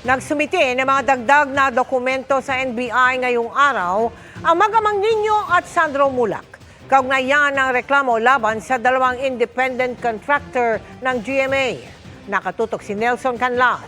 Nagsumiti ng mga dagdag na dokumento sa NBI ngayong araw ang mag-amang Nino at Sandro Mulak. Kaugnayan ng reklamo laban sa dalawang independent contractor ng GMA. Nakatutok si Nelson Canlas.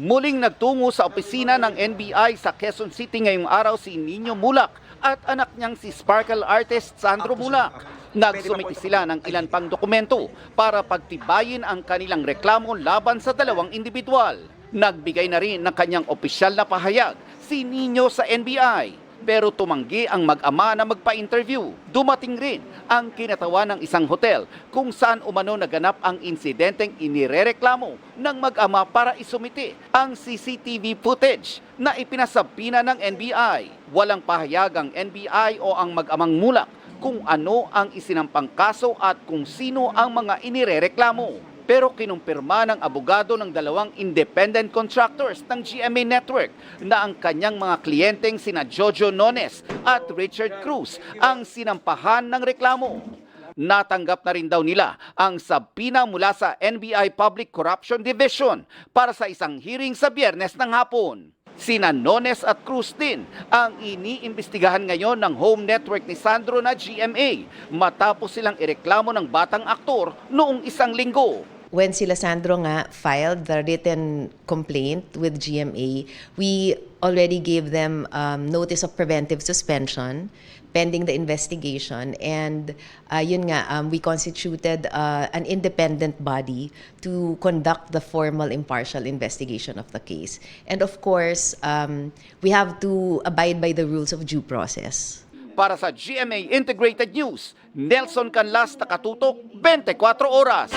Muling nagtungo sa opisina ng NBI sa Quezon City ngayong araw si Nino Mulak at anak niyang si sparkle artist Sandro Mulak. Nagsumiti sila ng ilan pang dokumento para pagtibayin ang kanilang reklamo laban sa dalawang individual. Nagbigay na rin ng kanyang opisyal na pahayag si Nino sa NBI, pero tumanggi ang mag-ama na magpa-interview. Dumating rin ang kinatawan ng isang hotel kung saan umano naganap ang insidenteng inirereklamo ng mag-ama para isumiti ang CCTV footage na ipinasabina ng NBI. Walang pahayag ang NBI o ang mag-amang Mulak kung ano ang isinampang kaso at kung sino ang mga inirereklamo. Pero kinumpirma ng abogado ng dalawang independent contractors ng GMA Network na ang kanyang mga kliyenteng sina Jojo Nones at Richard Cruz ang sinampahan ng reklamo. Natanggap na rin daw nila ang sabina mula sa NBI Public Corruption Division para sa isang hearing sa Biyernes ng hapon. Sina Nones at Cruz din ang iniimbestigahan ngayon ng home network ni Sandro na GMA matapos silang ireklamo ng batang aktor noong isang linggo. When sila Sandro nga filed the written complaint with GMA, we already gave them notice of preventive suspension pending the investigation, and yun nga, we constituted an independent body to conduct the formal impartial investigation of the case. And of course, we have to abide by the rules of due process. Para sa GMA Integrated News, Nelson Canlas, Nakatutok, 24 Oras.